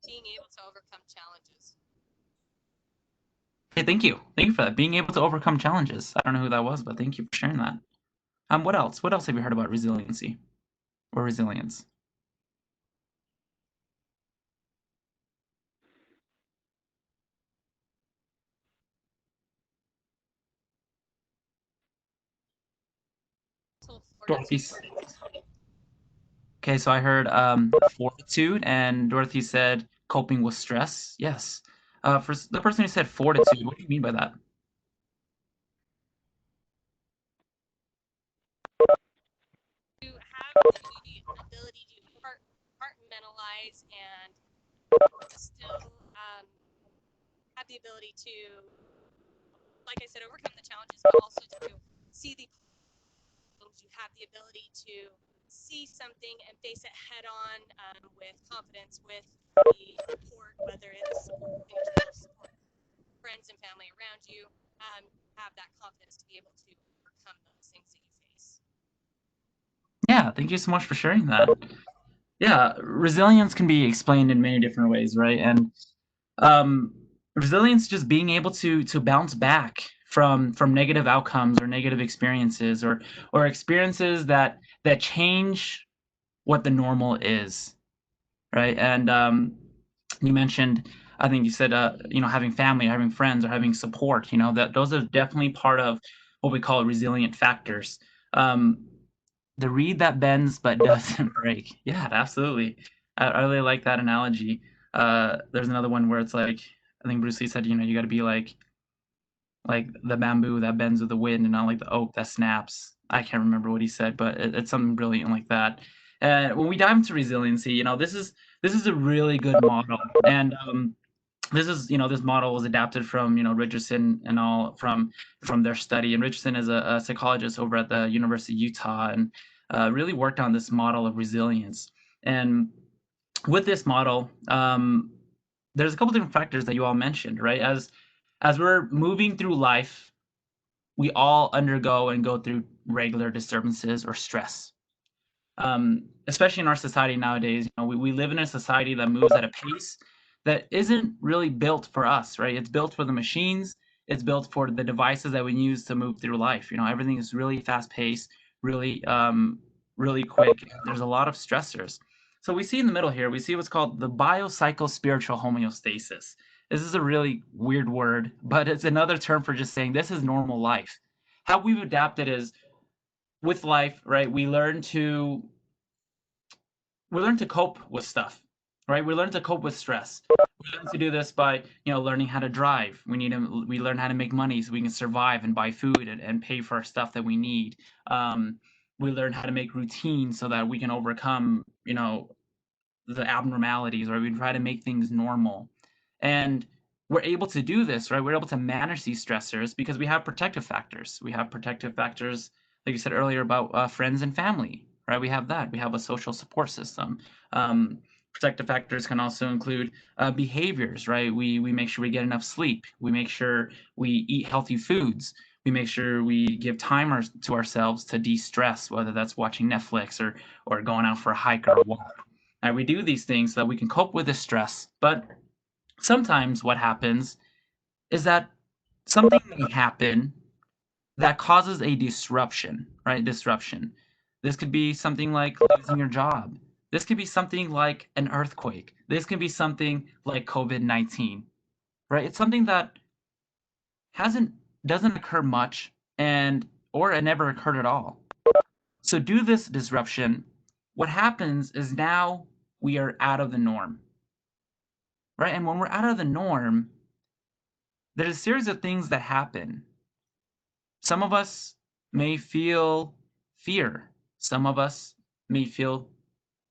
Being able to overcome challenges. Hey, thank you. Thank you for that. Being able to overcome challenges. I don't know who that was, but thank you for sharing that. What else? What else have you heard about resiliency or resilience? Mental Dorothy's. fortitude. Okay, so I heard fortitude, and Dorothy said coping with stress. Yes. For the person who said fortitude, what do you mean by that? To have the ability to compartmentalize and still have the ability to, like I said, overcome the challenges, but also to see the things. You have the ability to see something and face it head on with confidence, with the support, whether it's internal support, friends and family around you, have that confidence to be able to overcome those things that you face. Yeah, thank you so much for sharing that. Yeah, resilience can be explained in many different ways, right? And um, resilience just being able to bounce back from negative outcomes or negative experiences or experiences that change what the normal is, right? And you mentioned, I think you said, having family, or having friends, or having support. That those are definitely part of what we call resilient factors. Um, the reed that bends but doesn't break. Yeah, absolutely. I really like that analogy. There's another one where it's like, I think Bruce Lee said, you got to be like the bamboo that bends with the wind and not like the oak that snaps. I can't remember what he said, but it's something brilliant like that. And when we dive into resiliency, this is a really good model, and this model was adapted from Richardson and all from their study. And Richardson is a psychologist over at the University of Utah, and really worked on this model of resilience. And with this model, there's a couple different factors that you all mentioned, right? As we're moving through life, we all undergo and go through regular disturbances or stress. Especially in our society nowadays, we live in a society that moves at a pace that isn't really built for us, right? It's built for the machines. It's built for the devices that we use to move through life. Everything is really fast paced, really quick. There's a lot of stressors. So we see in the middle here, we see what's called the biopsychospiritual homeostasis. This is a really weird word, but it's another term for just saying this is normal life. How we've adapted is with life, right? We learn to cope with stuff, right? We learn to cope with stress. We learn to do this by, learning how to drive. We learn how to make money so we can survive and buy food and pay for our stuff that we need. Um, we learn how to make routines so that we can overcome, the abnormalities, right? We try to make things normal. And we're able to do this, right? We're able to manage these stressors because we have protective factors. We have protective factors, like you said earlier, about friends and family, right? We have that. We have a social support system. Um, Protective factors can also include behaviors, right? We make sure we get enough sleep. We make sure we eat healthy foods. We make sure we give time to ourselves to de-stress, whether that's watching Netflix or going out for a hike or a walk. We do these things so that we can cope with the stress. But sometimes what happens is that something may happen that causes a disruption, right? Disruption. This could be something like losing your job. This could be something like an earthquake. This could be something like COVID-19, right? It's something that hasn't doesn't occur much and or it never occurred at all. So due to this disruption, what happens is now we are out of the norm, right? And when we're out of the norm, there's a series of things that happen. Some of us may feel fear. Some of us may feel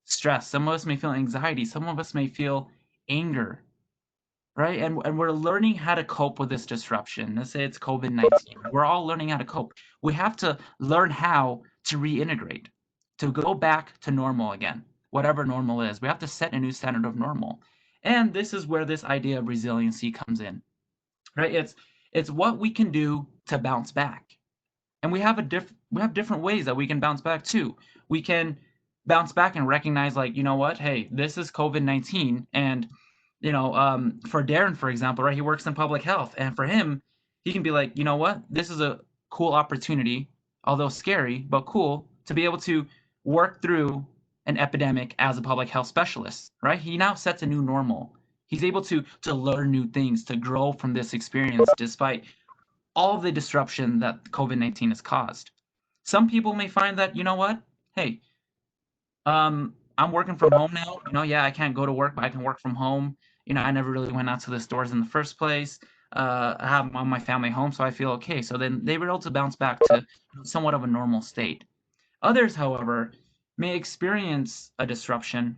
stress. Some of us may feel anxiety. Some of us may feel anger, right? And we're learning how to cope with this disruption. Let's say it's COVID-19. We're all learning how to cope. We have to learn how to reintegrate, to go back to normal again, whatever normal is. We have to set a new standard of normal. And this is where this idea of resiliency comes in, right? It's what we can do to bounce back. And we have different ways that we can bounce back too. We can bounce back and recognize, like, you know what? Hey, this is COVID-19, and for Darren, for example, right? He works in public health, and for him, he can be like, you know what? This is a cool opportunity, although scary, but cool, to be able to work through an epidemic as a public health specialist, right? He now sets a new normal. He's able to learn new things, to grow from this experience, despite all of the disruption that COVID-19 has caused. Some people may find that, you know what? Hey, I'm working from home now. Yeah, I can't go to work, but I can work from home. I never really went out to the stores in the first place. I have my family home, so I feel okay. So then they were able to bounce back to somewhat of a normal state. Others, however, may experience a disruption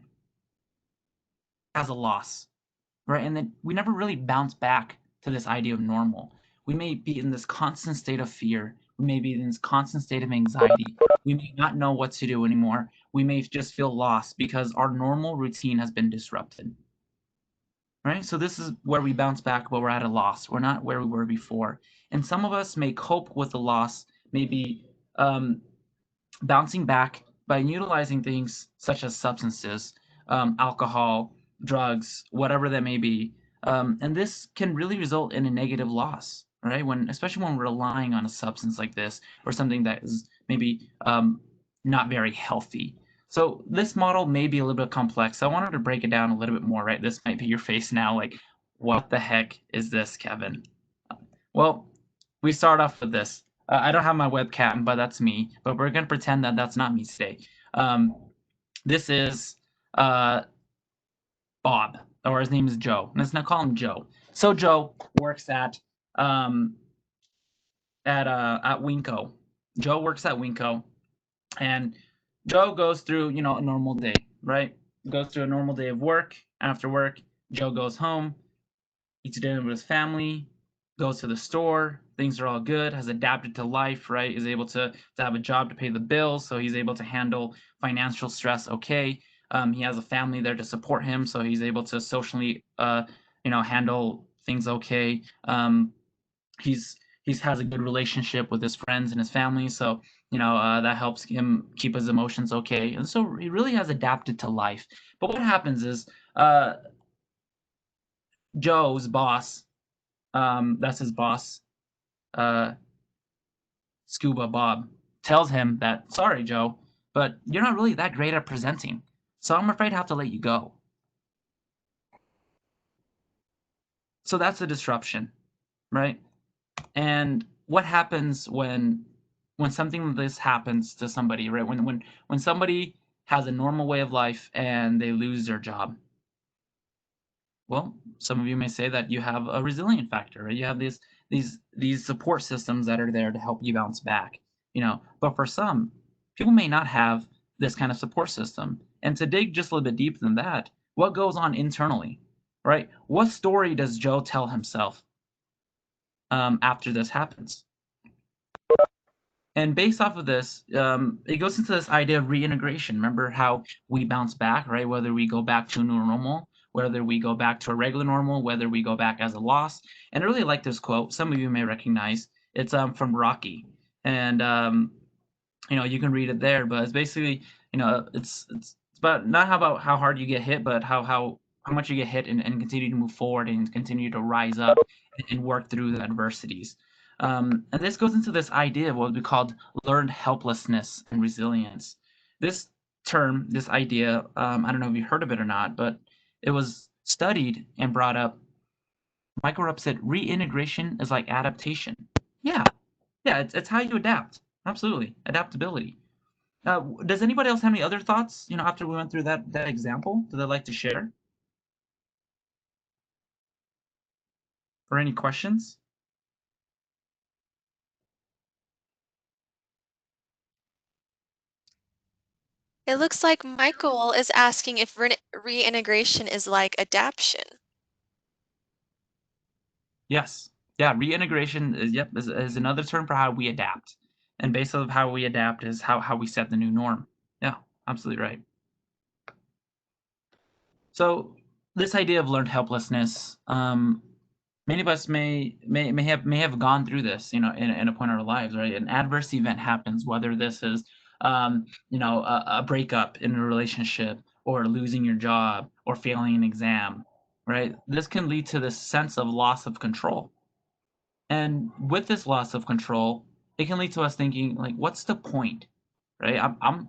as a loss, right? And then we never really bounce back to this idea of normal. We may be in this constant state of fear. We may be in this constant state of anxiety. We may not know what to do anymore. We may just feel lost because our normal routine has been disrupted, right? So this is where we bounce back, but we're at a loss. We're not where we were before. And some of us may cope with the loss, maybe um, bouncing back by utilizing things such as substances, alcohol, drugs, whatever that may be. And this can really result in a negative loss, right? Especially when we're relying on a substance like this or something that is maybe not very healthy. So this model may be a little bit complex. I wanted to break it down a little bit more, right? This might be your face now, like, what the heck is this, Kevin? Well, we start off with this. I don't have my webcam, but that's me. But we're gonna pretend that that's not me today. Um, this is uh, Bob, or his name is Joe. Let's not call him Joe. So Joe works um, at Winco. Joe works at Winco, and Joe goes through a normal day, right? Goes through a normal day of work. After work, Joe goes home, eats dinner with his family, goes to the store, things are all good, has adapted to life, right? Is able to have a job to pay the bills, so he's able to handle financial stress okay. He has a family there to support him, so he's able to socially, handle things okay. He's has a good relationship with his friends and his family, so that helps him keep his emotions okay. And so he really has adapted to life. But what happens is Joe's boss, that's his boss, uh, Scuba Bob, tells him that, sorry, Joe, but you're not really that great at presenting, so I'm afraid I have to let you go. So that's a disruption, right? And what happens when something like this happens to somebody, right? When somebody has a normal way of life and they lose their job, well, some of you may say that you have a resilient factor, right? You have these support systems that are there to help you bounce back, But for some, people may not have this kind of support system. And to dig just a little bit deeper than that, what goes on internally, right? What story does Joe tell himself after this happens? And based off of this, it goes into this idea of reintegration. Remember how we bounce back, right? Whether we go back to a new normal, whether we go back to a regular normal, whether we go back as a loss. And I really like this quote. Some of you may recognize it's from Rocky, and you can read it there. But it's basically, it's about not how about how hard you get hit, but how much you get hit and continue to move forward and continue to rise up and work through the adversities. And this goes into this idea of what we called learned helplessness and resilience. This term, this idea, I don't know if you heard of it or not, but it was studied and brought up. Michael Rupp said reintegration is like adaptation. Yeah, yeah, it's how you adapt. Absolutely, adaptability. Does anybody else have any other thoughts? After we went through that example, that they'd like to share, or any questions? It looks like Michael is asking if reintegration is like adaptation. Yes. Yeah, reintegration is another term for how we adapt. And based on how we adapt is how we set the new norm. Yeah, absolutely right. So this idea of learned helplessness, many of us may have gone through this, in a point in our lives, right? An adverse event happens, whether this is a breakup in a relationship or losing your job or failing an exam. right? This can lead to this sense of loss of control. And with this loss of control, it can lead to us thinking like, what's the point, right? I'm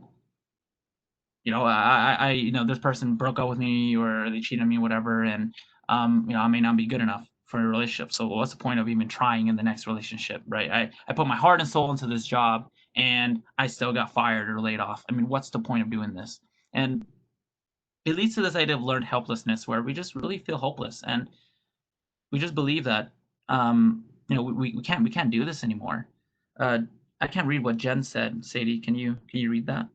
this person broke up with me or they cheated on me, whatever, and I may not be good enough for a relationship. So what's the point of even trying in the next relationship, right? I put my heart and soul into this job and I still got fired or laid off. I mean, what's the point of doing this? And it leads to this idea of learned helplessness where we just really feel hopeless and we just believe that we can't do this anymore. Uh, I can't read what Jen said. Sadie, can you read that?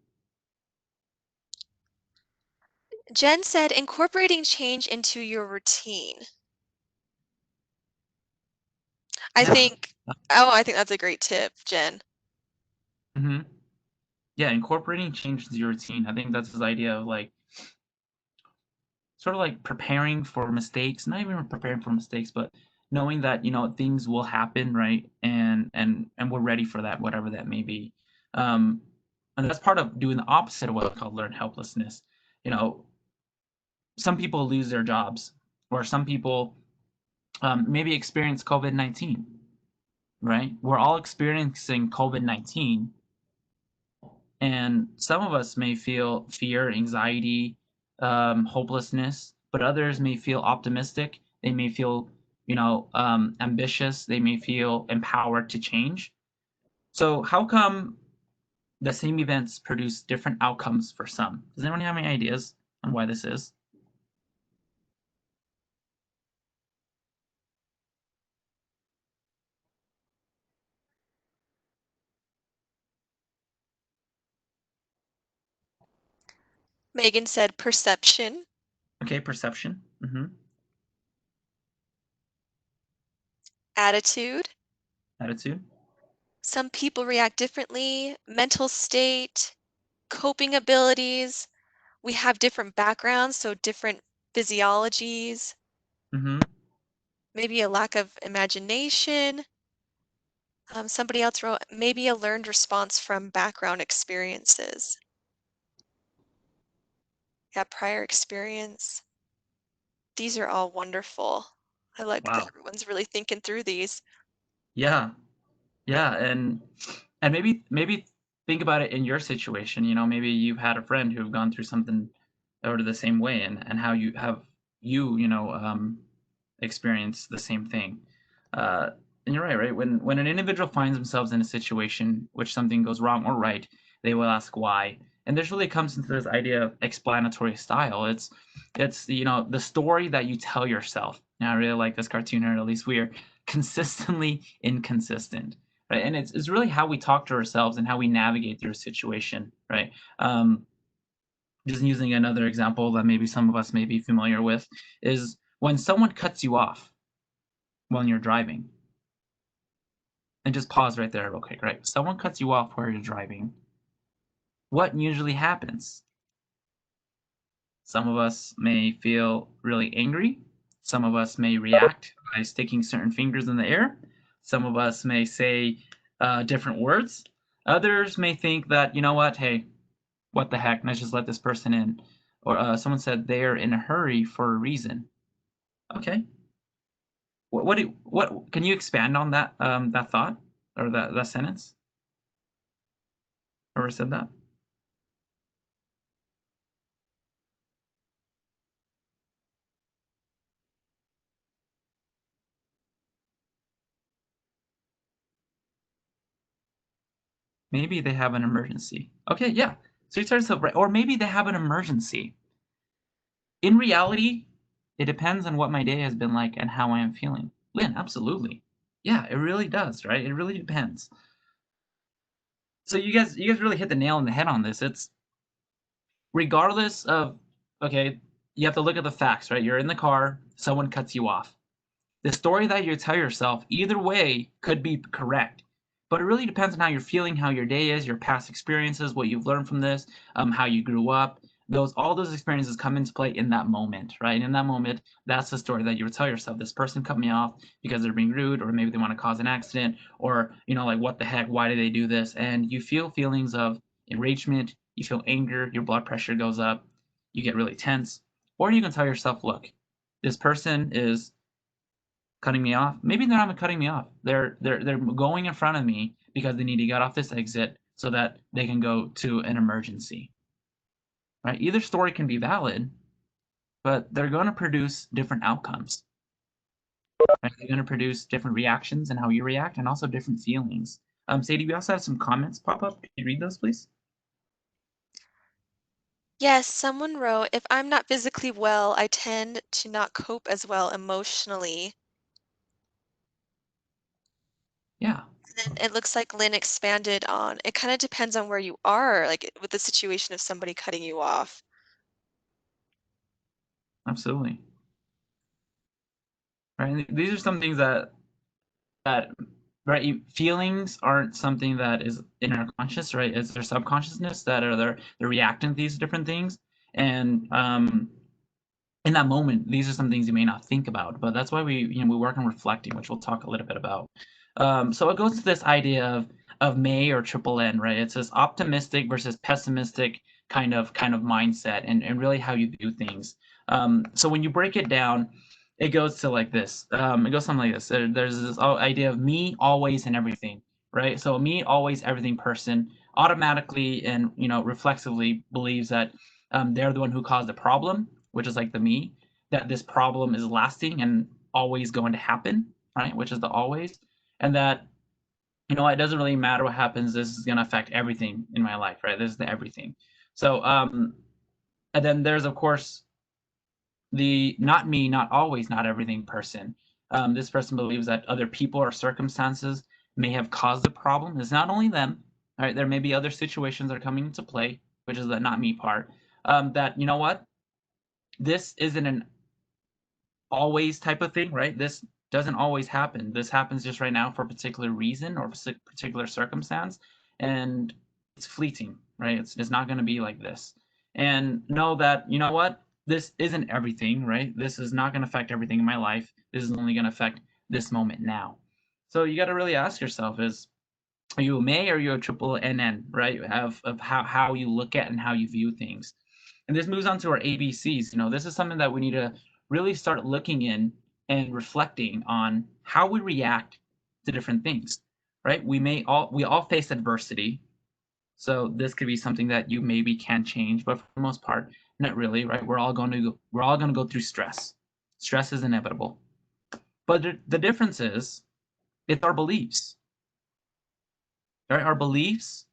Jen said, incorporating change into your routine. I Yeah. think, oh, I think that's a great tip, Jen. hmm Yeah, incorporating change into your routine. I think that's this idea of like sort of like preparing for mistakes, not even preparing for mistakes, but knowing that, things will happen, right? And we're ready for that, whatever that may be. Um, and that's part of doing the opposite of what I call learned helplessness. You know, some people lose their jobs, or some people maybe experience COVID-19, right? We're all experiencing COVID-19. And some of us may feel fear, anxiety, hopelessness, but others may feel optimistic. They may feel, ambitious. They may feel empowered to change. So, how come the same events produce different outcomes for some? Does anyone have any ideas on why this is? Megan said perception, Okay, perception. attitude. Attitude. Some people react differently, mental state, coping abilities. We have different backgrounds, so different physiologies, hmm maybe a lack of imagination. Somebody else wrote, maybe a learned response from background experiences. Yeah, prior experience. These are all wonderful. I like that Wow. everyone's really thinking through these. Yeah. Yeah, and maybe think about it in your situation. Maybe you've had a friend who've gone through something or the same way, and how you have experienced the same thing. Uh, and you're right, right? When an individual finds themselves in a situation which something goes wrong or right, they will ask why. And this really comes into this idea of explanatory style. It's the story that you tell yourself. Now I really like this cartoon here. At least we are consistently inconsistent, right? And it's really how we talk to ourselves and how we navigate through a situation, right? Just using another example that maybe some of us may be familiar with is when someone cuts you off when you're driving. And just pause right there. Okay, great. Someone cuts you off while you're driving. What usually happens? Some of us may feel really angry. Some of us may react by sticking certain fingers in the air. Some of us may say different words. Others may think that, you know what, hey, what the heck, let's just let this person in. Or someone said they're in a hurry for a reason. Okay. What can you expand on that thought or that sentence? Whoever said that? Maybe they have an emergency. Okay, yeah. So you tell yourself, right, or maybe they have an emergency. In reality, it depends on what my day has been like and how I am feeling. Lynn, absolutely. Yeah, it really does, right? It really depends. So you guys really hit the nail on the head on this. It's regardless of, okay, you have to look at the facts, right? You're in the car, someone cuts you off. The story that you tell yourself, either way, could be correct. But it really depends on how you're feeling, how your day is, your past experiences, what you've learned from this, how you grew up. All those experiences come into play in that moment, right? In that moment, that's the story that you would tell yourself. This person cut me off because they're being rude, or maybe they want to cause an accident, or like what the heck, why did they do this? And you feel feelings of enragement, you feel anger, your blood pressure goes up, you get really tense. Or you can tell yourself, look, this person is cutting me off. Maybe they're not cutting me off. They're going in front of me because they need to get off this exit so that they can go to an emergency. Right? Either story can be valid, but they're going to produce different outcomes. Right? They're going to produce different reactions and how you react, and also different feelings. Sadie, we also have some comments pop up. Can you read those, please? Yes, someone wrote, if I'm not physically well, I tend to not cope as well emotionally. Yeah, And then it looks like Lynn expanded on, it kind of depends on where you are, like with the situation of somebody cutting you off. absolutely. Right. And these are some things that right, feelings aren't something that is in our conscious, right? It's their subconsciousness that are there. They're reacting to these different things, and in that moment, these are some things you may not think about, but that's why we work on reflecting, which we'll talk a little bit about. So it goes to this idea of May or triple N, right? It's this optimistic versus pessimistic kind of mindset, and really how you view things. So when you break it down, it goes to like this. It goes something like this. There's this idea of me always and everything, right? So me always everything person automatically and reflexively believes that they're the one who caused the problem, which is like the me, that this problem is lasting and always going to happen, right? Which is the always, and that it doesn't really matter what happens. This is going to affect everything in my life, right? This is the everything. So, and then there's of course the not me, not always, not everything person. This person believes that other people or circumstances may have caused the problem. It's not only them, right? There may be other situations that are coming into play, which is the not me part. That what this isn't an always type of thing, right? This doesn't always happen. This happens just right now for a particular reason or particular circumstance, and it's fleeting, right? It's not going to be like this. And know that, what? This isn't everything, right? This is not going to affect everything in my life. This is only going to affect this moment now. So you got to really ask yourself are you a May or are you a triple NN, right? Of how you look at and how you view things. And this moves on to our ABCs. This is something that we need to really start looking in and reflecting on how we react to different things, right? We all face adversity. So this could be something that you maybe can change, but for the most part, not really, right? We're all going to go through stress. Stress is inevitable. But the difference is it's our beliefs. Right? Our beliefs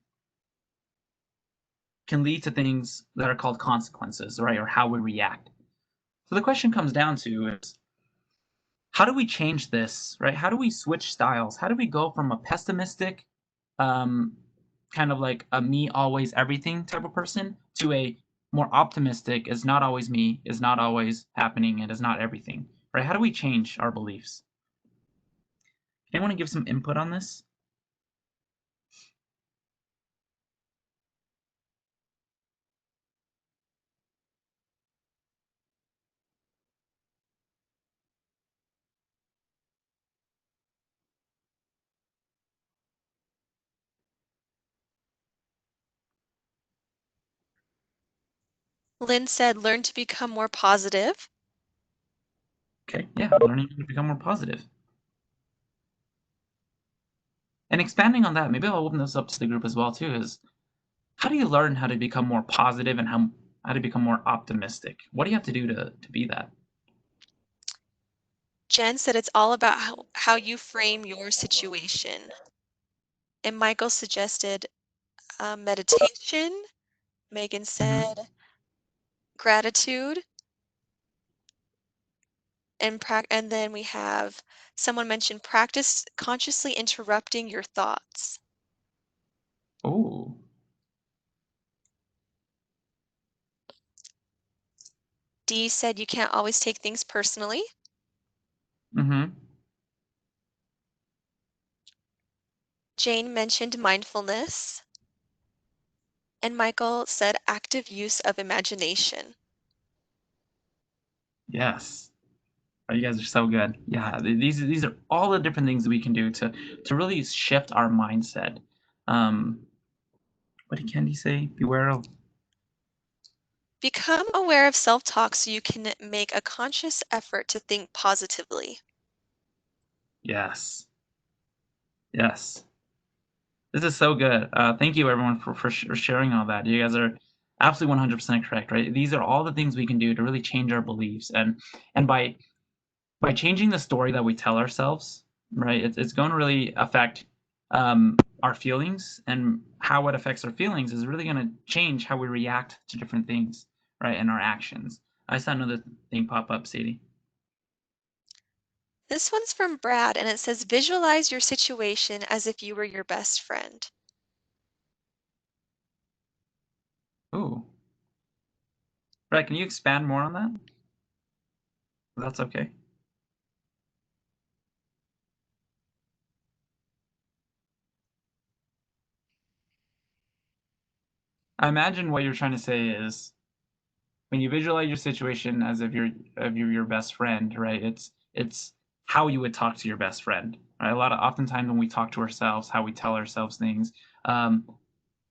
can lead to things that are called consequences, right? Or how we react. So the question comes down to is how do we change this, right? How do we switch styles? How do we go from a pessimistic, um, kind of like a me always everything type of person to a more optimistic is not always me, is not always happening, and is not everything, right? How do we change our beliefs? Anyone want to give some input on this? Lynn said, learn to become more positive. Okay, yeah, learning to become more positive. And expanding on that, maybe I'll open this up to the group as well too, is how do you learn how to become more positive and how to become more optimistic? What do you have to do to be that? Jen said it's all about how you frame your situation. And Michael suggested meditation. Megan Mhm. said gratitude. And then we have someone mentioned practice consciously interrupting your thoughts. Oh, Dee said you can't always take things personally. mhm. Jane mentioned mindfulness. And Michael said active use of imagination. Yes. Oh, you guys are so good. Yeah, these are all the different things that we can do to really shift our mindset. Um, what did Candy say? Beware of Become aware of self-talk so you can make a conscious effort to think positively. Yes. Yes. This is so good. Thank you everyone for sharing all that. You guys are absolutely 100% correct, right? These are all the things we can do to really change our beliefs, and by changing the story that we tell ourselves, right? It's going to really affect our feelings, and how it affects our feelings is really going to change how we react to different things, right? And our actions. I saw another thing pop up, Sadie. This one's from Brad, and it says, visualize your situation as if you were your best friend. Ooh, Brett, can you expand more on that? If that's okay. I imagine what you're trying to say is when you visualize your situation as if you're your best friend, right? It's how you would talk to your best friend, right? A lot of oftentimes when we talk to ourselves, how we tell ourselves things, um,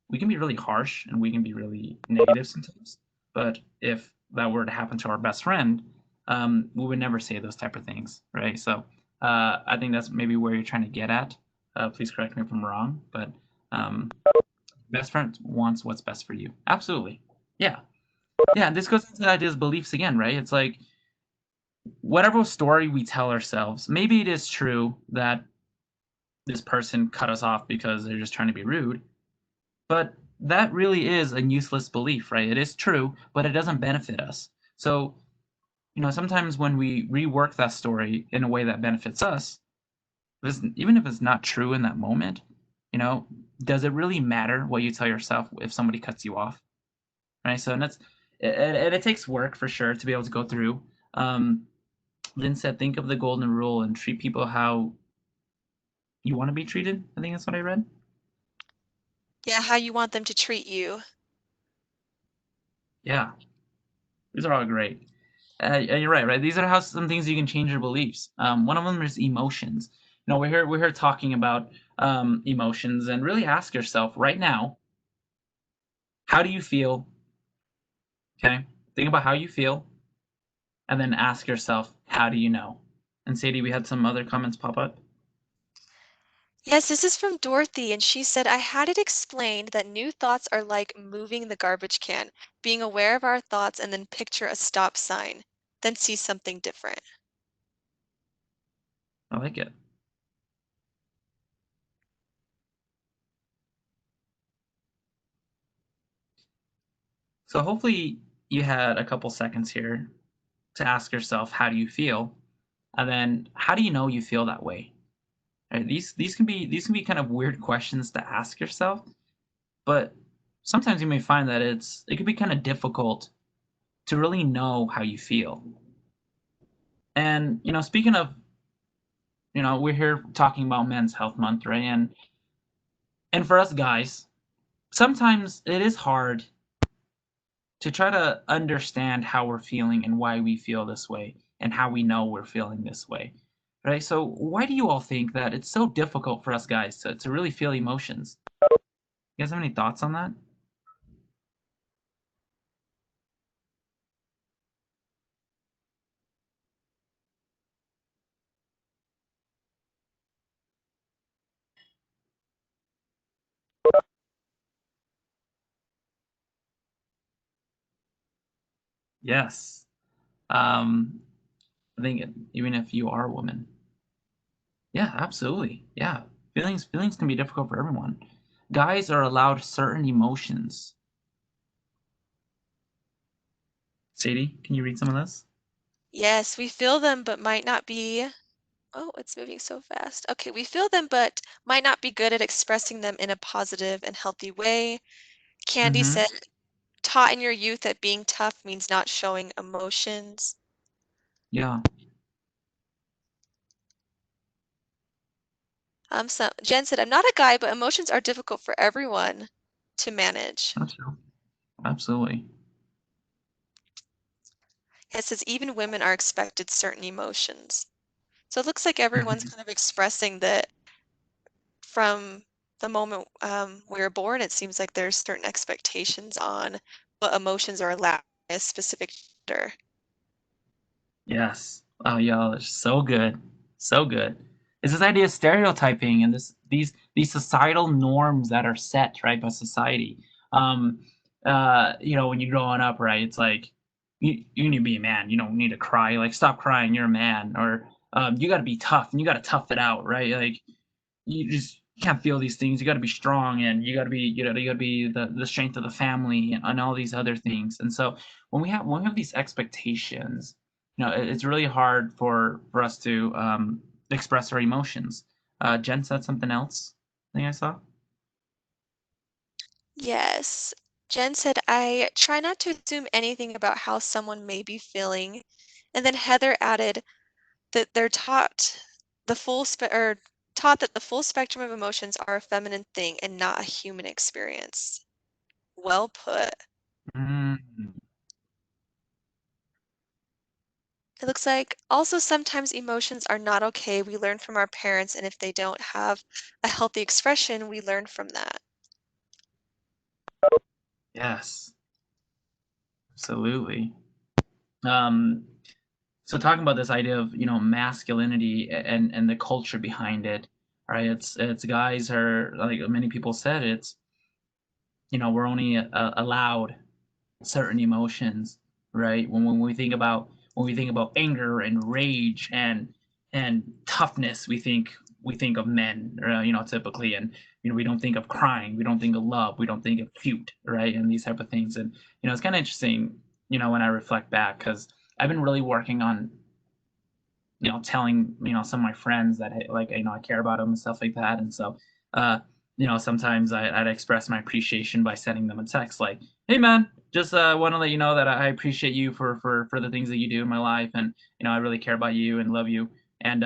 we can be really harsh and we can be really negative sometimes. But if that were to happen to our best friend, we would never say those type of things, right? So I think that's maybe where you're trying to get at. Please correct me if I'm wrong, but um, best friend wants what's best for you. Absolutely, yeah. Yeah, this goes into the ideas beliefs again, right? It's like whatever story we tell ourselves, maybe it is true that this person cut us off because they're just trying to be rude, but that really is a useless belief, right? It is true, but it doesn't benefit us. So, sometimes when we rework that story in a way that benefits us, even if it's not true in that moment, you know, does it really matter what you tell yourself if somebody cuts you off, right? So, and it takes work for sure to be able to go through. Um, Lynn said, think of the golden rule and treat people how you want to be treated. I think that's what I read. Yeah, how you want them to treat you. Yeah, these are all great. And you're right, right? These are how some things you can change your beliefs. One of them is emotions. We're here talking about emotions, and really ask yourself right now, how do you feel? Okay, think about how you feel, and then ask yourself, how do you know? And Sadie, we had some other comments pop up. Yes, this is from Dorothy, and she said, I had it explained that new thoughts are like moving the garbage can, being aware of our thoughts and then picture a stop sign, then see something different. I like it. So hopefully you had a couple seconds here to ask yourself, how do you feel? And then how do you know you feel that way? Right? These can be kind of weird questions to ask yourself, but sometimes you may find that it can be kind of difficult to really know how you feel. And speaking of, we're here talking about Men's Health Month, right? And for us guys, sometimes it is hard to try to understand how we're feeling and why we feel this way and how we know we're feeling this way. Right? So why do you all think that it's so difficult for us guys to really feel emotions? You guys have any thoughts on that? Yes. Um, I think even if you are a woman. Yeah, absolutely. Yeah. Feelings can be difficult for everyone. Guys are allowed certain emotions. Sadie, can you read some of this? Yes, we feel them but might not be. Oh, it's moving so fast. Okay, we feel them but might not be good at expressing them in a positive and healthy way. Candy Mm-hmm. said, taught in your youth that being tough means not showing emotions. Yeah. So Jen said, I'm not a guy, but emotions are difficult for everyone to manage. Absolutely. Absolutely. It says even women are expected certain emotions. So it looks like everyone's kind of expressing that from the moment we were born, it seems like there's certain expectations on what emotions are allowed a specific gender. Yes. Oh, y'all are so good. So good. It's this idea of stereotyping and these societal norms that are set, right, by society. Um, when you're growing up, right, it's like you need to be a man. You don't need to cry. Like, stop crying, you're a man. Or you gotta be tough and you gotta tough it out, right? Like you just can't feel these things. You got to be strong, and you got to be the strength of the family, and all these other things. And so when we have these expectations, it's really hard for us to express our emotions. Jen said something else. I think I saw. Yes. Jen said, I try not to assume anything about how someone may be feeling. And then Heather added that they're taught that the full spectrum of emotions are a feminine thing and not a human experience. Well put. Mm, It looks like also sometimes emotions are not okay. We learn from our parents, and if they don't have a healthy expression, we learn from that. yes, absolutely. Um, so talking about this idea of masculinity and the culture behind it, right? It's guys are, like many people said, it's we're only allowed certain emotions, right? When we think about anger and rage and toughness, we think of men, typically, and we don't think of crying, we don't think of love, we don't think of cute, right? And these type of things, and it's kind of interesting, when I reflect back, because I've been really working on telling some of my friends that hey, like I care about them and stuff like that. And so, uh, sometimes I'd express my appreciation by sending them a text like, "Hey, man, just want to let you know that I appreciate you for the things that you do in my life, and I really care about you and love you." And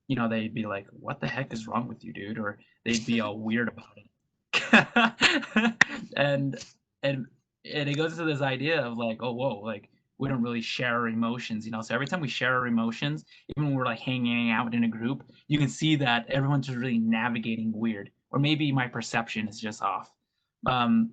they'd be like, "What the heck is wrong with you, dude?" Or they'd be all weird about it. and and and it goes to this idea of like, oh, whoa, like we don't really share our emotions, So every time we share our emotions, even when we're like hanging out in a group, you can see that everyone's just really navigating weird, or maybe my perception is just off. Um,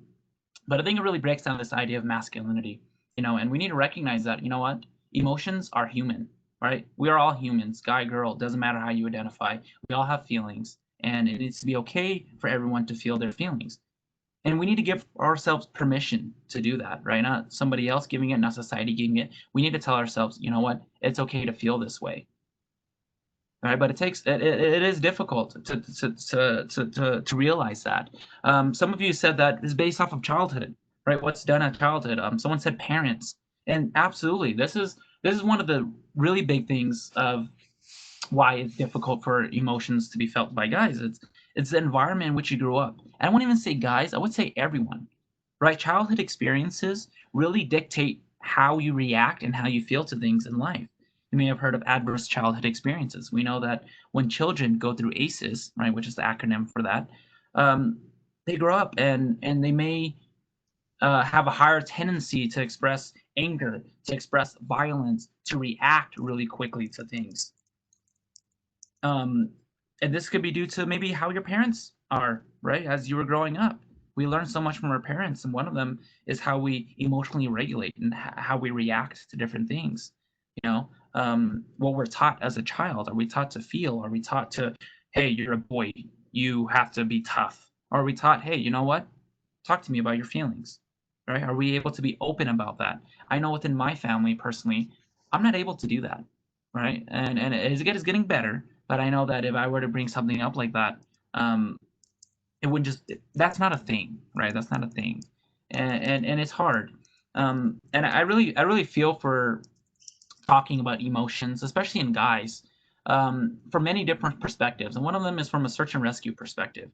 but I think it really breaks down this idea of masculinity, and we need to recognize that, what? Emotions are human, right? We are all humans, guy, girl, doesn't matter how you identify. We all have feelings, and it needs to be okay for everyone to feel their feelings. And we need to give ourselves permission to do that, right? Not somebody else giving it, not society giving it. We need to tell ourselves, you know what? It's okay to feel this way, right? But it is difficult to realize that. Some of you said that is based off of childhood, right? What's done at childhood. Someone said parents, and absolutely, this is one of the really big things of why it's difficult for emotions to be felt by guys. It's the environment in which you grew up. I won't even say guys, I would say everyone. Right? Childhood experiences really dictate how you react and how you feel to things in life. You may have heard of adverse childhood experiences. We know that when children go through ACEs, right, which is the acronym for that, um, they grow up and they may have a higher tendency to express anger, to express violence, to react really quickly to things. Um, and this could be due to maybe how your parents are, right? As you were growing up, we learn so much from our parents, and one of them is how we emotionally regulate and how we react to different things. What we're taught as a child. Are we taught to feel? Are we taught to, hey, you're a boy, you have to be tough? Or are we taught, hey, you know what? Talk to me about your feelings, right? Are we able to be open about that? I know within my family personally, I'm not able to do that, right? And it's getting better, but I know that if I were to bring something up like that, um, it would just that's not a thing, right? That's not a thing, and it's hard. And I really feel for talking about emotions, especially in guys, from many different perspectives. And one of them is from a search and rescue perspective.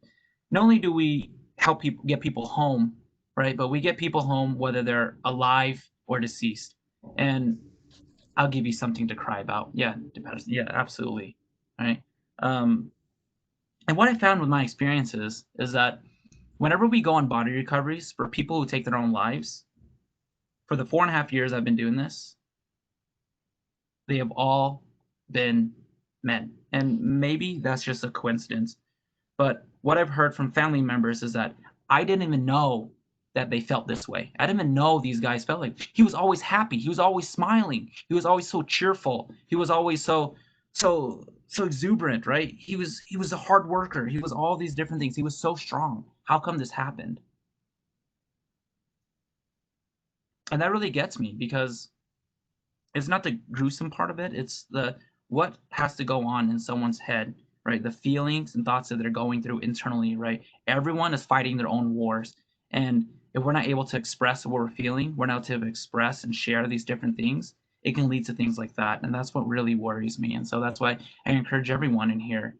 Not only do we help people get people home, right, but we get people home whether they're alive or deceased. And I'll give you something to cry about. Yeah, depends. Yeah, absolutely. Right. Um, and what I found with my experiences is that whenever we go on body recoveries for people who take their own lives, for the 4.5 years I've been doing this, they have all been men. And maybe that's just a coincidence. But what I've heard from family members is that I didn't even know that they felt this way. I didn't even know these guys felt like. He was always happy. He was always smiling. He was always so cheerful. He was always so exuberant, right? He was a hard worker. He was all these different things. He was so strong. How come this happened? And that really gets me, because it's not the gruesome part of it, it's the what has to go on in someone's head, right? The feelings and thoughts that they're going through internally, right? Everyone is fighting their own wars. And if we're not able to express what we're feeling, we're not able to express and share these different things, it can lead to things like that. And that's what really worries me. And so that's why I encourage everyone in here,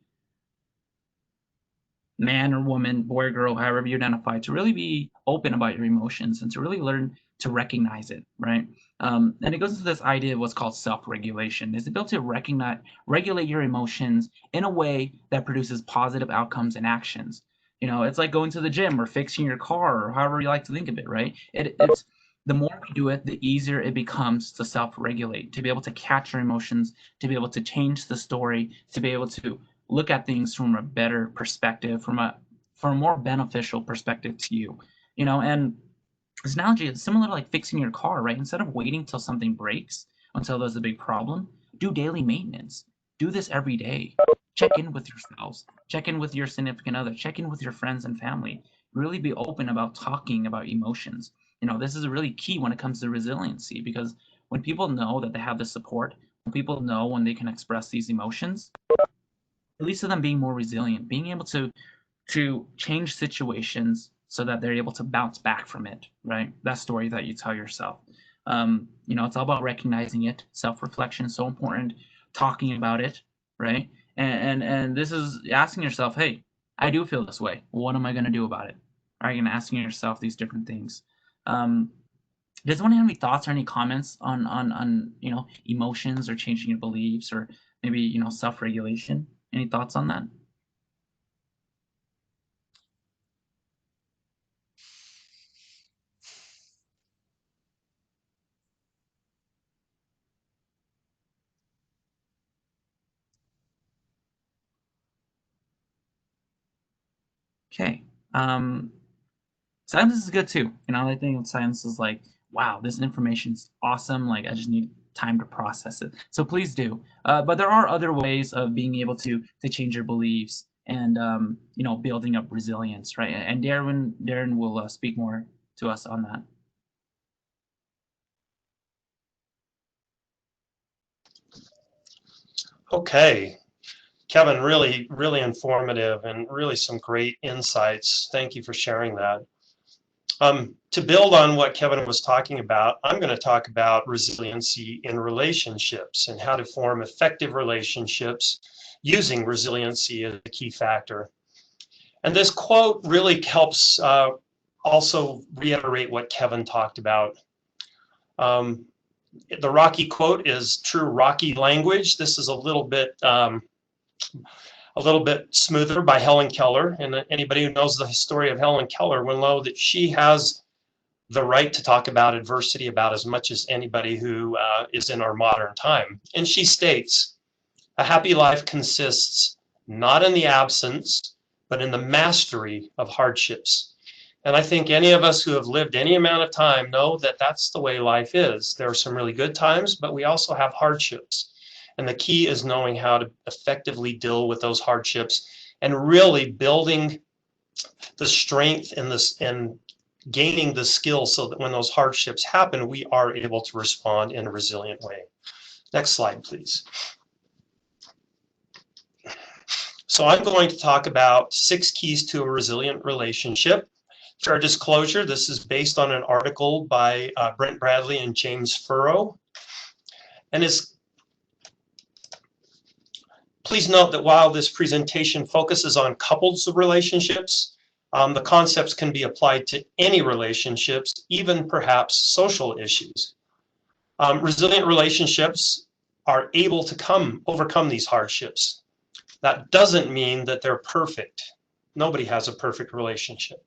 man or woman, boy or girl, however you identify, to really be open about your emotions and to really learn to recognize it, right? And it goes into this idea of what's called self-regulation. Is the ability to regulate your emotions in a way that produces positive outcomes and actions. It's like going to the gym or fixing your car, or however you like to think of it, right? It's the more we do it, the easier it becomes to self-regulate, to be able to catch your emotions, to be able to change the story, to be able to look at things from a better perspective, from a more beneficial perspective to you. And this analogy is similar to like fixing your car, right? Instead of waiting till something breaks, until there's a big problem, do daily maintenance. Do this every day. Check in with yourselves. Check in with your significant other. Check in with your friends and family. Really be open about talking about emotions. This is really key when it comes to resiliency, because when people know that they have the support, when people know when they can express these emotions, it leads to them being more resilient, being able to change situations so that they're able to bounce back from it, right? That story that you tell yourself. It's all about recognizing it. Self-reflection is so important. Talking about it, right? And this is asking yourself, hey, I do feel this way. What am I going to do about it? Right? And asking yourself these different things. Does anyone have any thoughts or any comments on emotions or changing your beliefs, or maybe self-regulation? Any thoughts on that? Okay. Silence is good too. I think silence is like, wow, this information's awesome. Like, I just need time to process it. So please do. But there are other ways of being able to change your beliefs and building up resilience, right? And Darren will speak more to us on that. Okay, Kevin, really, really informative and really some great insights. Thank you for sharing that. To build on what Kevin was talking about, I'm going to talk about resiliency in relationships and how to form effective relationships using resiliency as a key factor. And this quote really helps also reiterate what Kevin talked about. The Rocky quote is true Rocky language. This is a little bit smoother by Helen Keller. And anybody who knows the story of Helen Keller will know that she has the right to talk about adversity about as much as anybody who is in our modern time. And she states, a happy life consists not in the absence, but in the mastery of hardships. And I think any of us who have lived any amount of time know that that's the way life is. There are some really good times, but we also have hardships. And the key is knowing how to effectively deal with those hardships and really building the strength and gaining the skills so that when those hardships happen, we are able to respond in a resilient way. Next slide, please. So I'm going to talk about 6 keys to a resilient relationship. Fair disclosure, this is based on an article by Brent Bradley and James Furrow. And please note that while this presentation focuses on couples relationships, the concepts can be applied to any relationships, even perhaps social issues. Resilient relationships are able to overcome these hardships. That doesn't mean that they're perfect. Nobody has a perfect relationship.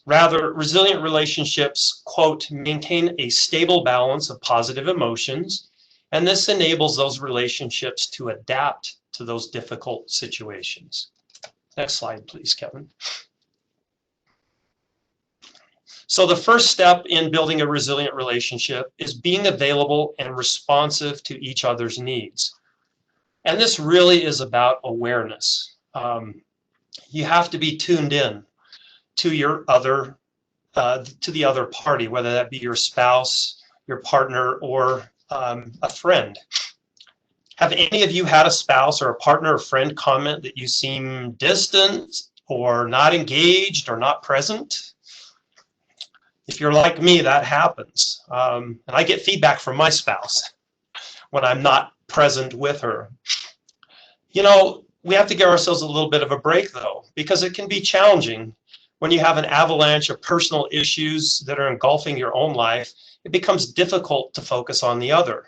Rather, resilient relationships, quote, maintain a stable balance of positive emotions, and this enables those relationships to adapt to those difficult situations. Next slide, please, Kevin. So the first step in building a resilient relationship is being available and responsive to each other's needs. And this really is about awareness. You have to be tuned in to your other, to the other party, whether that be your spouse, your partner, or a friend. Have any of you had a spouse or a partner or friend comment that you seem distant or not engaged or not present? If you're like me, that happens. And I get feedback from my spouse when I'm not present with her. You know, we have to give ourselves a little bit of a break, though, because it can be challenging when you have an avalanche of personal issues that are engulfing your own life. It becomes difficult to focus on the other.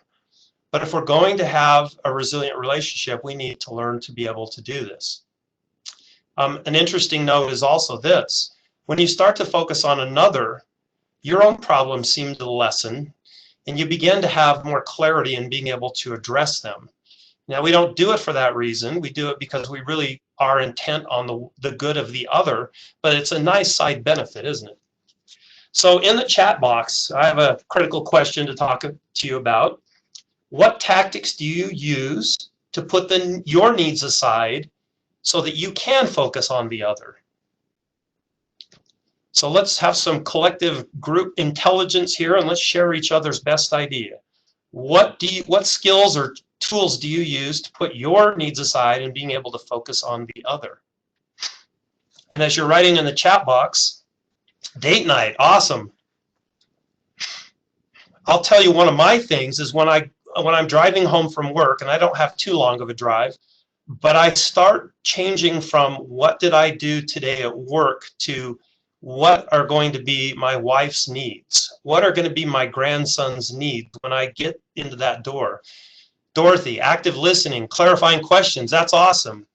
But if we're going to have a resilient relationship, we need to learn to be able to do this. An interesting note is also this: when you start to focus on another, your own problems seem to lessen, and you begin to have more clarity in being able to address them. Now, we don't do it for that reason. We do it because we really are intent on the good of the other, but it's a nice side benefit, isn't it? So in the chat box, I have a critical question to talk to you about. What tactics do you use to put your needs aside so that you can focus on the other? So let's have some collective group intelligence here, and let's share each other's best idea. What skills or tools do you use to put your needs aside and being able to focus on the other? And as you're writing in the chat box, date night, awesome. I'll tell you, one of my things is when I'm driving home from work, and I don't have too long of a drive, but I start changing from what did I do today at work to what are going to be my wife's needs? What are going to be my grandson's needs when I get into that door? Dorothy, active listening, clarifying questions, that's awesome.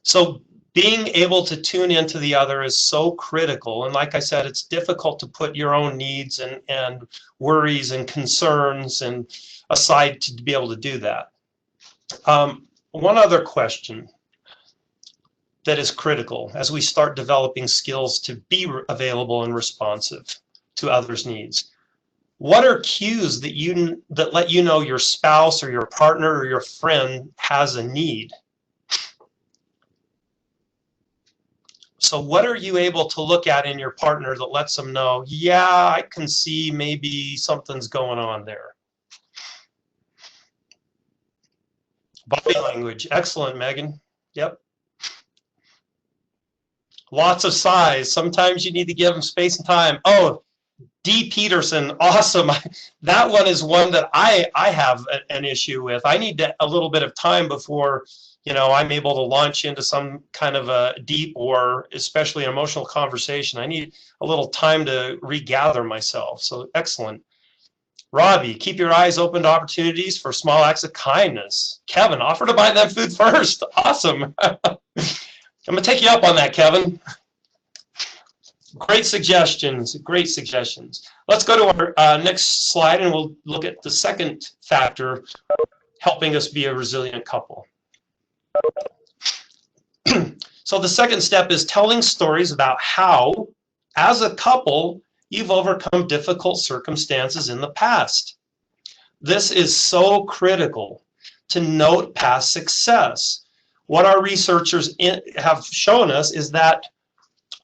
So being able to tune into the other is so critical. And like I said, it's difficult to put your own needs and worries and concerns and aside to be able to do that. One other question that is critical as we start developing skills to be available and responsive to others' needs. What are cues that let you know your spouse or your partner or your friend has a need? So what are you able to look at in your partner that lets them know, yeah, I can see maybe something's going on there? Body language, excellent, Megan. Yep. Lots of size. Sometimes you need to give them space and time. Oh, D. Peterson, awesome. That one is one that I have an issue with. I need a little bit of time before, you know, I'm able to launch into some kind of a deep or especially an emotional conversation. I need a little time to regather myself. So excellent. Robbie, keep your eyes open to opportunities for small acts of kindness. Kevin, offer to buy them food first. Awesome. I'm going to take you up on that, Kevin. Great suggestions, great suggestions. Let's go to our next slide and we'll look at the second factor helping us be a resilient couple. So the second step is telling stories about how, as a couple, you've overcome difficult circumstances in the past. This is so critical to note past success. What our researchers have shown us is that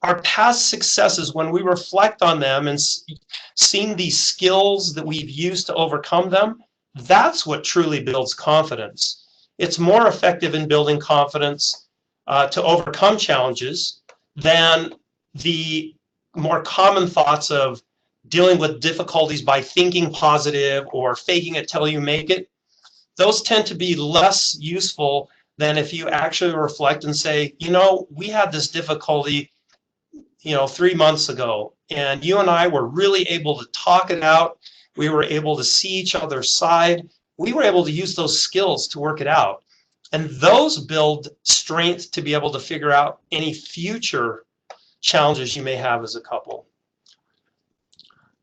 our past successes, when we reflect on them and seeing these skills that we've used to overcome them, that's what truly builds confidence. It's more effective in building confidence to overcome challenges than the more common thoughts of dealing with difficulties by thinking positive or faking it till you make it. Those tend to be less useful than if you actually reflect and say, you know, we had this difficulty, you know, 3 months ago, and you and I were really able to talk it out. We were able to see each other's side. We were able to use those skills to work it out. And those build strength to be able to figure out any future challenges you may have as a couple.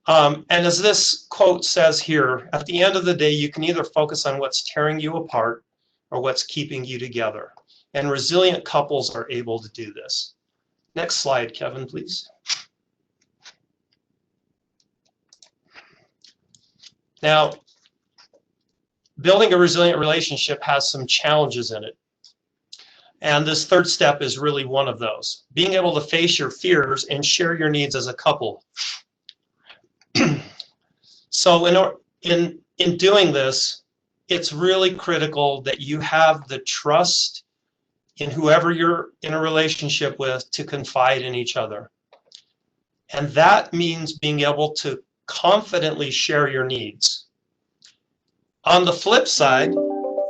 And as this quote says here, at the end of the day, you can either focus on what's tearing you apart or what's keeping you together. And resilient couples are able to do this. Next slide, Kevin, please. Now, building a resilient relationship has some challenges in it. And this third step is really one of those. Being able to face your fears and share your needs as a couple. So in doing this, it's really critical that you have the trust in whoever you're in a relationship with to confide in each other. And that means being able to confidently share your needs. On the flip side,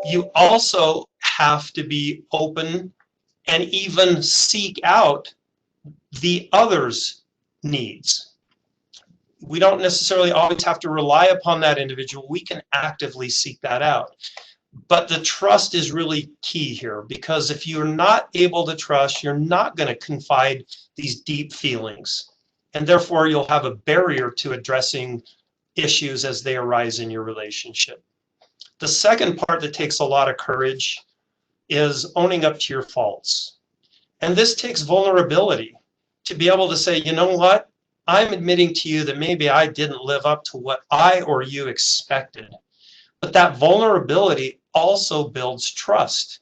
you also have to be open and even seek out the other's needs. We don't necessarily always have to rely upon that individual. We can actively seek that out. But the trust is really key here, because if you're not able to trust, you're not going to confide these deep feelings. And therefore, you'll have a barrier to addressing issues as they arise in your relationship. The second part that takes a lot of courage is owning up to your faults. And this takes vulnerability to be able to say, you know what? I'm admitting to you that maybe I didn't live up to what I or you expected. But that vulnerability also builds trust.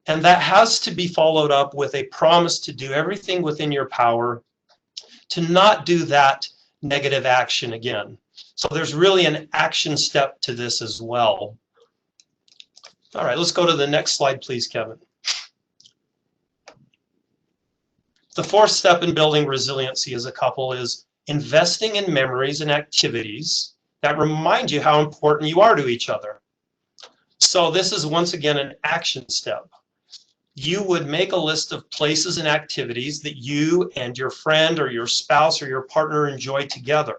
And that has to be followed up with a promise to do everything within your power to not do that negative action again. So there's really an action step to this as well. All right, let's go to the next slide, please, Kevin. The fourth step in building resiliency as a couple is investing in memories and activities that remind you how important you are to each other. So this is once again an action step. You would make a list of places and activities that you and your friend or your spouse or your partner enjoy together.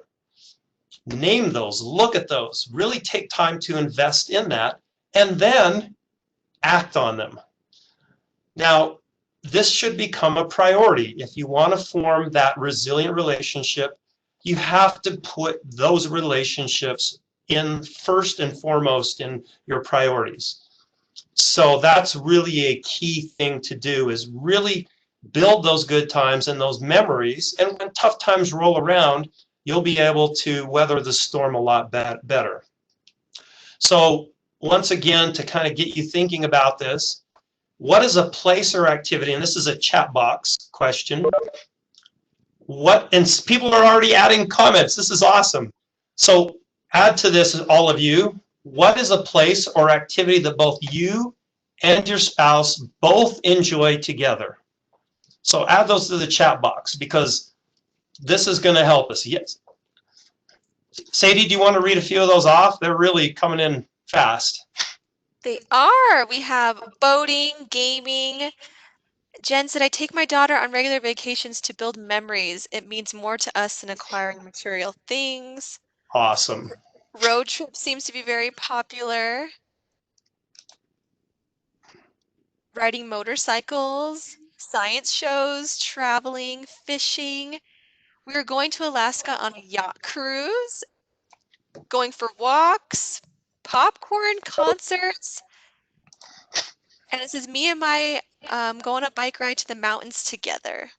Name those, look at those, really take time to invest in that, and then act on them. Now, this should become a priority. If you want to form that resilient relationship, you have to put those relationships in first and foremost in your priorities. So that's really a key thing to do, is really build those good times and those memories. And when tough times roll around, you'll be able to weather the storm a lot better. So once again, to kind of get you thinking about this, what is a place or activity? And this is a chat box question. And people are already adding comments. This is awesome. So add to this, all of you. What is a place or activity that both you and your spouse both enjoy together? So add those to the chat box, because this is going to help us. Yes. Sadie, do you want to read a few of those off? They're really coming in fast. They are. We have boating, gaming. Jen said, I take my daughter on regular vacations to build memories. It means more to us than acquiring material things. Awesome. Road trip seems to be very popular. Riding motorcycles, science shows, traveling, fishing. We are going to Alaska on a yacht cruise, going for walks, popcorn, concerts. And it says, me and my go on a bike ride to the mountains together.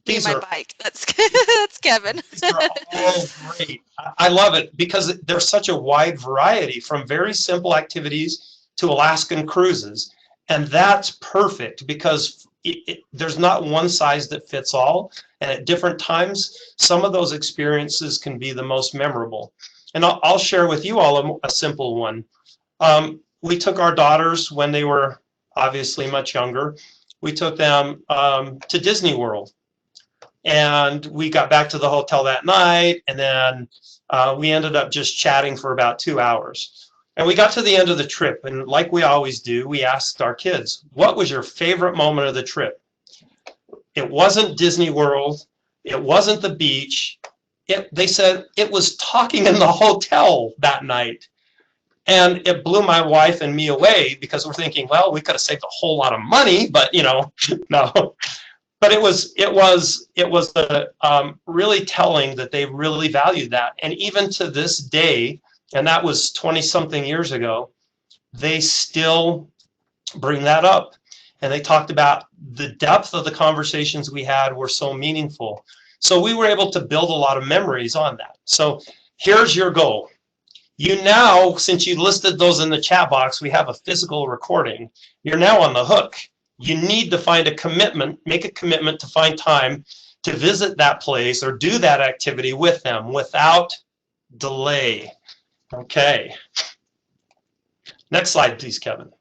Me and my bike. That's that's Kevin. These are all great. I love it, because there's such a wide variety, from very simple activities to Alaskan cruises. And that's perfect, because there's not one size that fits all. And at different times, some of those experiences can be the most memorable. And I'll share with you all a simple one. We took our daughters when they were obviously much younger. We took them to Disney World. And we got back to the hotel that night, and then we ended up just chatting for about 2 hours. And we got to the end of the trip, and like we always do, we asked our kids, what was your favorite moment of the trip? It wasn't Disney World. It wasn't the beach. They said it was talking in the hotel that night. And it blew my wife and me away, because we're thinking, well, we could have saved a whole lot of money, but, you know, no. But it was really telling that they really valued that. And even to this day, and that was 20-something years ago, they still bring that up. And they talked about the depth of the conversations we had were so meaningful. So we were able to build a lot of memories on that. So here's your goal. You now, since you listed those in the chat box, we have a physical recording. You're now on the hook. You need to find a commitment, make a commitment to find time to visit that place or do that activity with them without delay. Okay. Next slide, please, Kevin.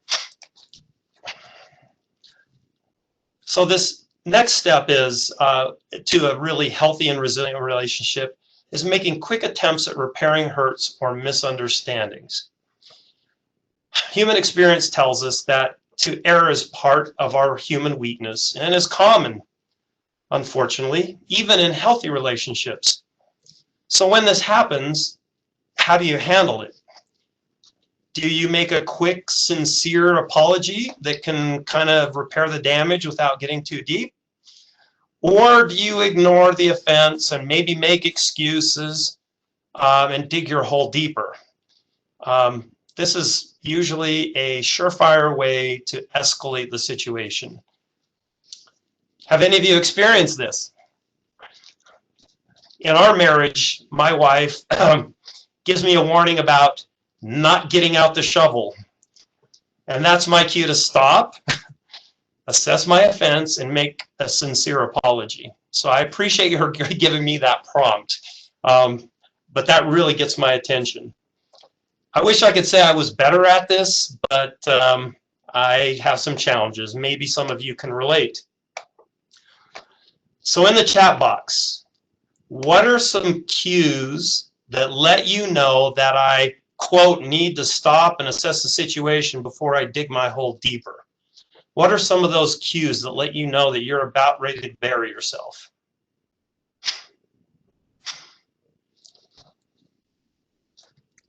So this next step is to a really healthy and resilient relationship is making quick attempts at repairing hurts or misunderstandings. Human experience tells us that to err is part of our human weakness and is common, unfortunately, even in healthy relationships. So when this happens, how do you handle it? Do you make a quick, sincere apology that can kind of repair the damage without getting too deep? Or do you ignore the offense and maybe make excuses and dig your hole deeper? This is usually a surefire way to escalate the situation. Have any of you experienced this? In our marriage, my wife gives me a warning about not getting out the shovel. And that's my cue to stop, assess my offense, and make a sincere apology. So I appreciate her giving me that prompt, but that really gets my attention. I wish I could say I was better at this, but I have some challenges. Maybe some of you can relate. So in the chat box, what are some cues that let you know that I, quote, need to stop and assess the situation before I dig my hole deeper? What are some of those cues that let you know that you're about ready to bury yourself?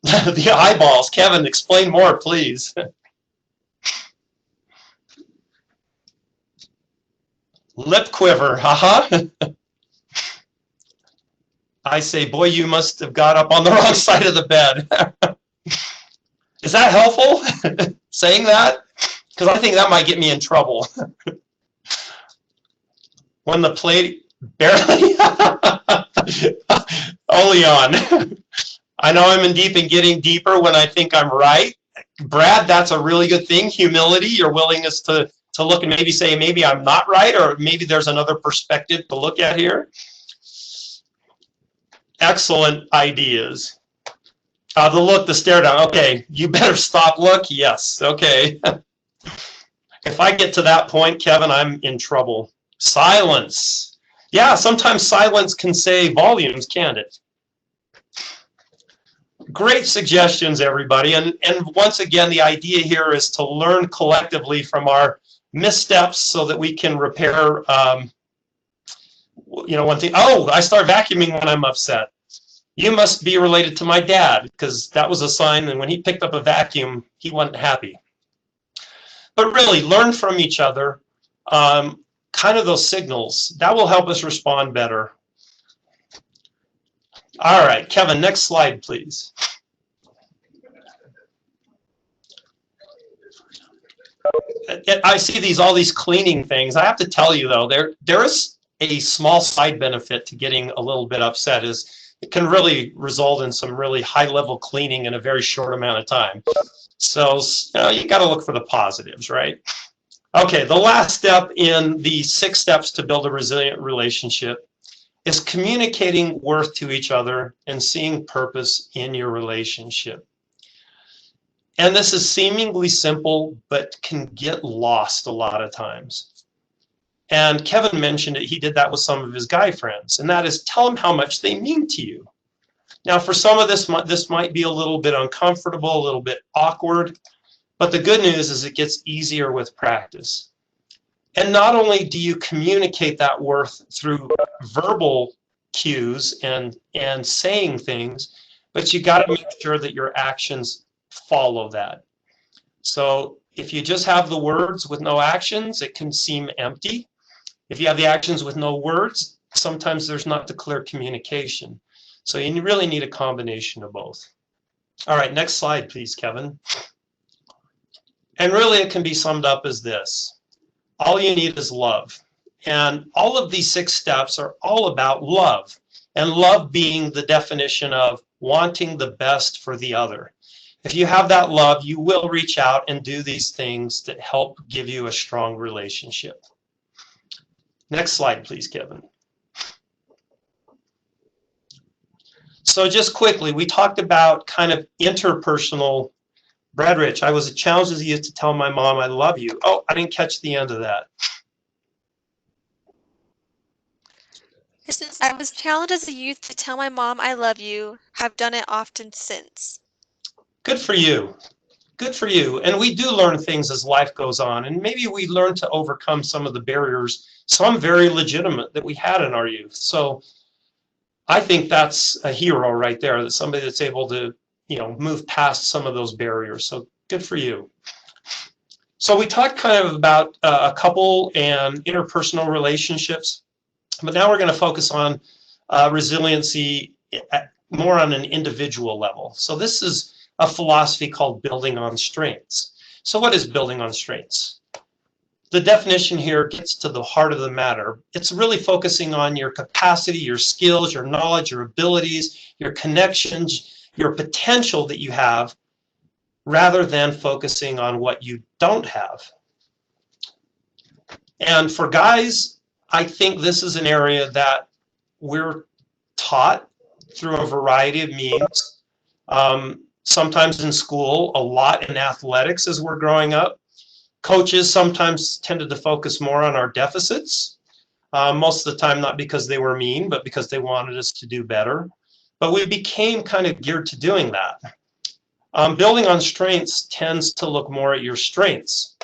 The eyeballs. Kevin, explain more, please. Lip quiver, haha. I say, boy, you must have got up on the wrong side of the bed. Is that helpful, saying that? Because I think that might get me in trouble. When the plate barely, oh, Leon. I know I'm in deep and getting deeper when I think I'm right. Brad, that's a really good thing. Humility, your willingness to look and maybe say, maybe I'm not right, or maybe there's another perspective to look at here. Excellent ideas. The look, the stare down. Okay, you better stop, look. Yes, okay. If I get to that point, Kevin, I'm in trouble. Silence. Yeah, sometimes silence can say volumes, can't it? Great suggestions, everybody. And once again, the idea here is to learn collectively from our missteps so that we can repair, one thing. Oh, I start vacuuming when I'm upset. You must be related to my dad, because that was a sign that when he picked up a vacuum, he wasn't happy. But really, learn from each other, kind of those signals. That will help us respond better. All right, Kevin, next slide, please. I see all these cleaning things. I have to tell you, though, there is a small side benefit to getting a little bit upset. Is it can really result in some really high-level cleaning in a very short amount of time. So you got to look for the positives, right? Okay, the last step in the 6 steps to build a resilient relationship is communicating worth to each other and seeing purpose in your relationship. And this is seemingly simple, but can get lost a lot of times. And Kevin mentioned it, he did that with some of his guy friends, and that is tell them how much they mean to you. Now, for some of this might be a little bit uncomfortable, a little bit awkward, but the good news is it gets easier with practice. And not only do you communicate that worth through verbal cues and saying things, but you got to make sure that your actions follow that. So if you just have the words with no actions, it can seem empty. If you have the actions with no words, sometimes there's not the clear communication. So you really need a combination of both. All right, next slide, please, Kevin. And really it can be summed up as this: all you need is love. And all of these 6 steps are all about love, and love being the definition of wanting the best for the other. If you have that love, you will reach out and do these things that help give you a strong relationship. Next slide, please, Kevin. So just quickly, we talked about kind of interpersonal. Brad Rich, I was challenged as a youth to tell my mom I love you. Oh, I didn't catch the end of that. I was challenged as a youth to tell my mom I love you, have done it often since. Good for you. Good for you. And we do learn things as life goes on. And maybe we learn to overcome some of the barriers, some very legitimate, that we had in our youth. So I think that's a hero right there, that somebody that's able to, move past some of those barriers. So good for you. So we talked kind of about a couple and interpersonal relationships, but now we're going to focus on resiliency more on an individual level. So this is a philosophy called building on strengths. So what is building on strengths? The definition here gets to the heart of the matter. It's really focusing on your capacity, your skills, your knowledge, your abilities, your connections, your potential that you have, rather than focusing on what you don't have. And for guys, I think this is an area that we're taught through a variety of means. Sometimes in school, a lot in athletics as we're growing up. Coaches sometimes tended to focus more on our deficits, most of the time not because they were mean, but because they wanted us to do better. But we became kind of geared to doing that. Building on strengths tends to look more at your strengths.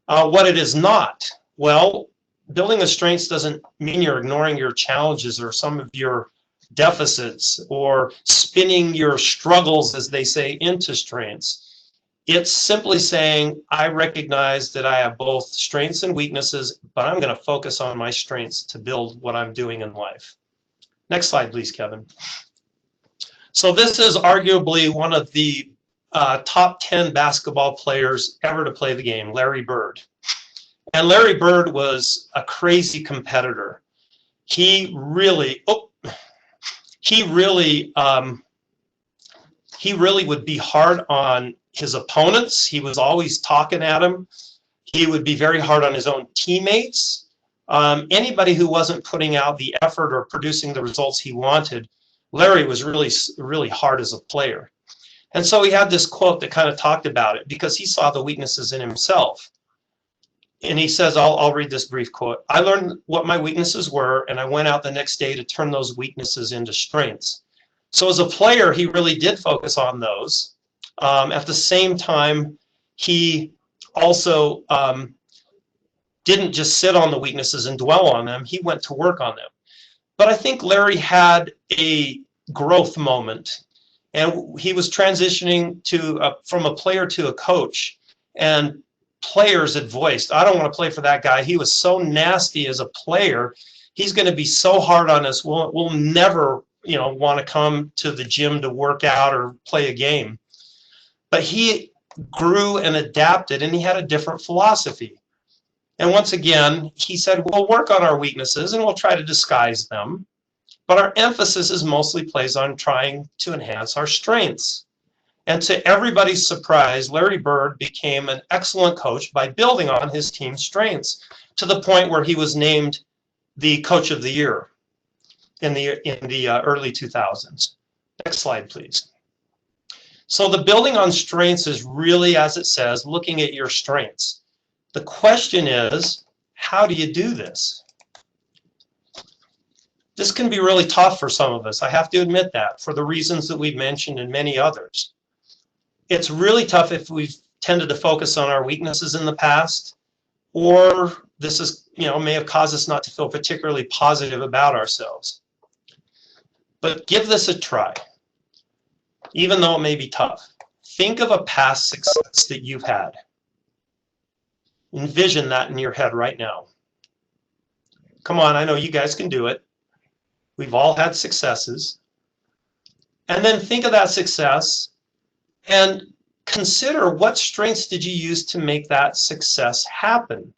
What it is not, well, building a strengths doesn't mean you're ignoring your challenges or some of your deficits or spinning your struggles, as they say, into strengths. It's simply saying, I recognize that I have both strengths and weaknesses, but I'm going to focus on my strengths to build what I'm doing in life. Next slide, please, Kevin. So this is arguably one of the top 10 basketball players ever to play the game, Larry Bird. And Larry Bird was a crazy competitor. He really would be hard on his opponents. He was always talking at them. He would be very hard on his own teammates. Anybody who wasn't putting out the effort or producing the results he wanted, Larry was really hard as a player. And so he had this quote that kind of talked about it, because he saw the weaknesses in himself. And he says, I'll read this brief quote. I learned what my weaknesses were, and I went out the next day to turn those weaknesses into strengths. So as a player, he really did focus on those. At the same time, he also didn't just sit on the weaknesses and dwell on them. He went to work on them. But I think Larry had a growth moment, and he was transitioning from a player to a coach, and players had voiced, I don't want to play for that guy. He was so nasty as a player. He's going to be so hard on us. We'll never, want to come to the gym to work out or play a game. But he grew and adapted, and he had a different philosophy. And once again, he said, we'll work on our weaknesses and we'll try to disguise them. But our emphasis is mostly placed on trying to enhance our strengths. And to everybody's surprise, Larry Bird became an excellent coach by building on his team's strengths, to the point where he was named the Coach of the Year in the early 2000s. Next slide, please. So the building on strengths is really, as it says, looking at your strengths. The question is, how do you do this? This can be really tough for some of us. I have to admit that, for the reasons that we've mentioned and many others. It's really tough if we've tended to focus on our weaknesses in the past, or this is, may have caused us not to feel particularly positive about ourselves. But give this a try, even though it may be tough. Think of a past success that you've had. Envision that in your head right now. Come on, I know you guys can do it. We've all had successes. And then think of that success and consider what strengths did you use to make that success happen.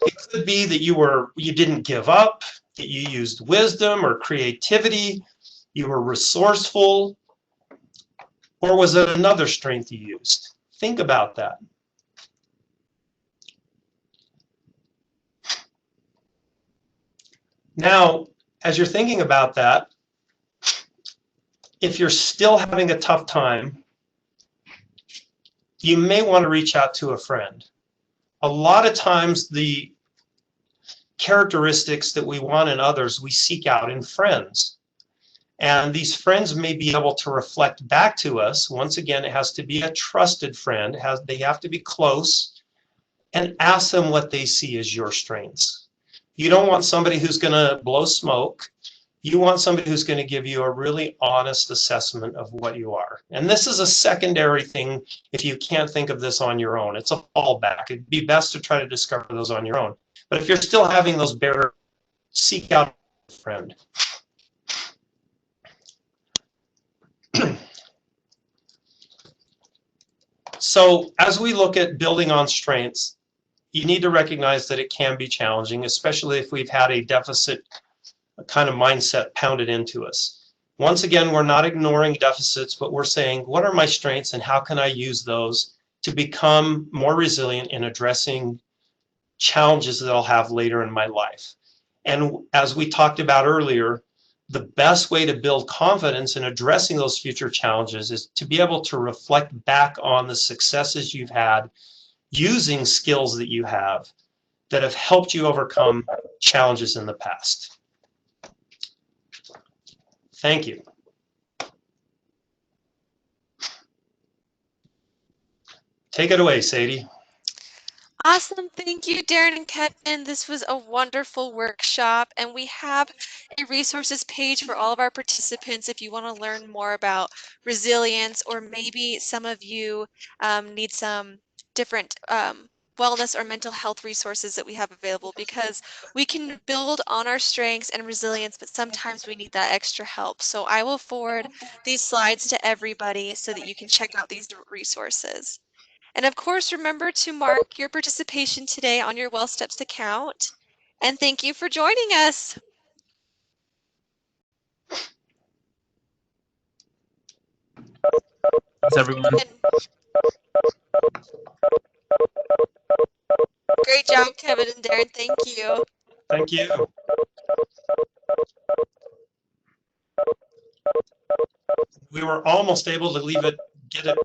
It could be that you didn't give up, that you used wisdom or creativity, you were resourceful, or was it another strength you used? Think about that. Now, as you're thinking about that, if you're still having a tough time, you may want to reach out to a friend. A lot of times the characteristics that we want in others, we seek out in friends. And these friends may be able to reflect back to us. Once again, it has to be a trusted friend. They have to be close, and ask them what they see as your strengths. You don't want somebody who's going to blow smoke. You want somebody who's going to give you a really honest assessment of what you are. And this is a secondary thing if you can't think of this on your own. It's a fallback. It'd be best to try to discover those on your own. But if you're still having those barriers, seek out a friend. So as we look at building on strengths, you need to recognize that it can be challenging, especially if we've had a deficit kind of mindset pounded into us. Once again, we're not ignoring deficits, but we're saying, what are my strengths and how can I use those to become more resilient in addressing challenges that I'll have later in my life? And as we talked about earlier, the best way to build confidence in addressing those future challenges is to be able to reflect back on the successes you've had using skills that you have that have helped you overcome challenges in the past. Thank you. Take it away, Sadie. Awesome. Thank you, Darren and Kevin. This was a wonderful workshop, and we have a resources page for all of our participants if you want to learn more about resilience, or maybe some of you need some different wellness or mental health resources that we have available, because we can build on our strengths and resilience, but sometimes we need that extra help. So I will forward these slides to everybody so that you can check out these resources. And of course, remember to mark your participation today on your Well Steps account. And thank you for joining us. Thanks, everyone. And great job, Kevin and Darren. Thank you. Thank you. We were almost able to get it